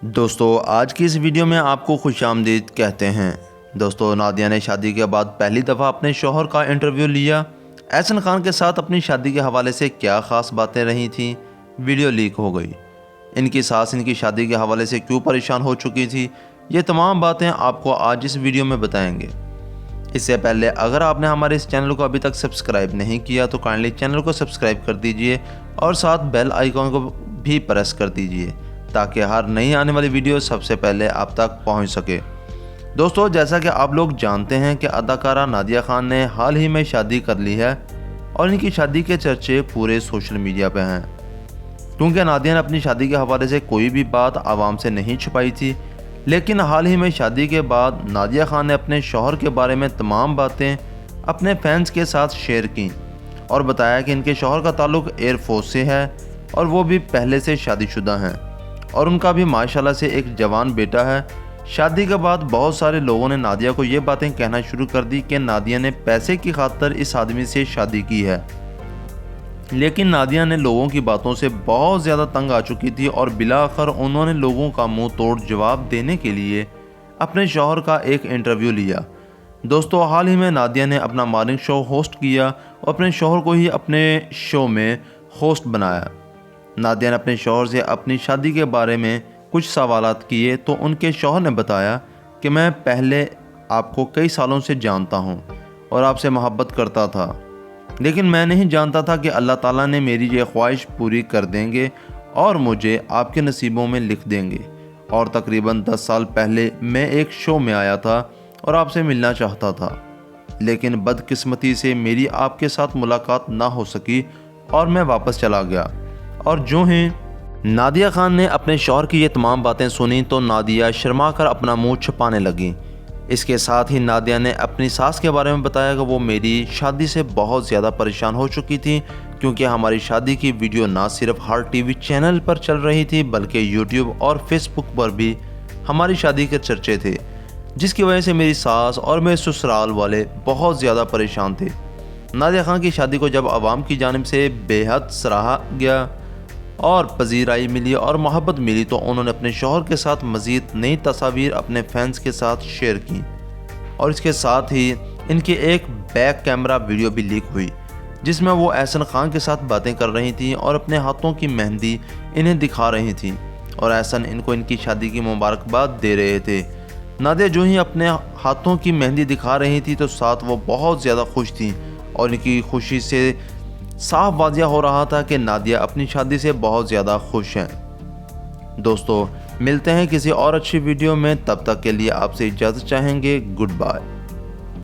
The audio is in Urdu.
دوستو آج کی اس ویڈیو میں آپ کو خوش آمدید کہتے ہیں۔ دوستو نادیہ نے شادی کے بعد پہلی دفعہ اپنے شوہر کا انٹرویو لیا۔ احسن خان کے ساتھ اپنی شادی کے حوالے سے کیا خاص باتیں رہی تھیں، ویڈیو لیک ہو گئی۔ ان کی ساس ان کی شادی کے حوالے سے کیوں پریشان ہو چکی تھی، یہ تمام باتیں آپ کو آج اس ویڈیو میں بتائیں گے۔ اس سے پہلے اگر آپ نے ہمارے اس چینل کو ابھی تک سبسکرائب نہیں کیا تو کائنڈلی چینل کو سبسکرائب کر دیجئے اور ساتھ بیل آئیکن کو بھی پریس کر دیجئے تاکہ ہر نئی آنے والی ویڈیو سب سے پہلے آپ تک پہنچ سکے۔ دوستو جیسا کہ آپ لوگ جانتے ہیں کہ اداکارہ نادیہ خان نے حال ہی میں شادی کر لی ہے اور ان کی شادی کے چرچے پورے سوشل میڈیا پہ ہیں، کیونکہ نادیہ نے اپنی شادی کے حوالے سے کوئی بھی بات عوام سے نہیں چھپائی تھی، لیکن حال ہی میں شادی کے بعد نادیہ خان نے اپنے شوہر کے بارے میں تمام باتیں اپنے فینس کے ساتھ شیئر کیں اور بتایا کہ ان کے شوہر کا تعلق ایئر فورس سے ہے اور وہ بھی پہلے سے شادی شدہ ہیں اور ان کا بھی ماشاءاللہ سے ایک جوان بیٹا ہے۔ شادی کے بعد بہت سارے لوگوں نے نادیہ کو یہ باتیں کہنا شروع کر دی کہ نادیہ نے پیسے کی خاطر اس آدمی سے شادی کی ہے، لیکن نادیہ نے لوگوں کی باتوں سے بہت زیادہ تنگ آ چکی تھی اور بالآخر انہوں نے لوگوں کا منہ توڑ جواب دینے کے لیے اپنے شوہر کا ایک انٹرویو لیا۔ دوستو حال ہی میں نادیہ نے اپنا مارننگ شو ہوسٹ کیا اور اپنے شوہر کو ہی اپنے شو میں ہوسٹ بنایا۔ نادیہ نے اپنے شوہر سے اپنی شادی کے بارے میں کچھ سوالات کیے تو ان کے شوہر نے بتایا کہ میں پہلے آپ کو کئی سالوں سے جانتا ہوں اور آپ سے محبت کرتا تھا، لیکن میں نہیں جانتا تھا کہ اللہ تعالیٰ نے میری یہ خواہش پوری کر دیں گے اور مجھے آپ کے نصیبوں میں لکھ دیں گے۔ اور تقریباً 10 سال پہلے میں ایک شو میں آیا تھا اور آپ سے ملنا چاہتا تھا، لیکن بدقسمتی سے میری آپ کے ساتھ ملاقات نہ ہو سکی اور میں واپس چلا گیا۔ اور جو ہی نادیہ خان نے اپنے شوہر کی یہ تمام باتیں سنی تو نادیہ شرما کر اپنا منہ چھپانے لگی۔ اس کے ساتھ ہی نادیہ نے اپنی ساس کے بارے میں بتایا کہ وہ میری شادی سے بہت زیادہ پریشان ہو چکی تھی، کیونکہ ہماری شادی کی ویڈیو نہ صرف ہر ٹی وی چینل پر چل رہی تھی بلکہ یوٹیوب اور فیس بک پر بھی ہماری شادی کے چرچے تھے، جس کی وجہ سے میری ساس اور میرے سسرال والے بہت زیادہ پریشان تھے۔ نادیہ خان کی شادی کو جب عوام کی جانب سے بے حد سراہا گیا اور پذیرائی ملی اور محبت ملی تو انہوں نے اپنے شوہر کے ساتھ مزید نئی تصاویر اپنے فینس کے ساتھ شیئر کی اور اس کے ساتھ ہی ان کی ایک بیک کیمرہ ویڈیو بھی لیک ہوئی جس میں وہ احسن خان کے ساتھ باتیں کر رہی تھیں اور اپنے ہاتھوں کی مہندی انہیں دکھا رہی تھیں اور احسن ان کو ان کی شادی کی مبارکباد دے رہے تھے۔ نادیہ جو ہی اپنے ہاتھوں کی مہندی دکھا رہی تھی تو ساتھ وہ بہت زیادہ خوش تھیں اور ان کی خوشی سے صاف واضح ہو رہا تھا کہ نادیہ اپنی شادی سے بہت زیادہ خوش ہیں۔ دوستو ملتے ہیں کسی اور اچھی ویڈیو میں، تب تک کے لیے آپ سے اجازت چاہیں گے۔ Good bye.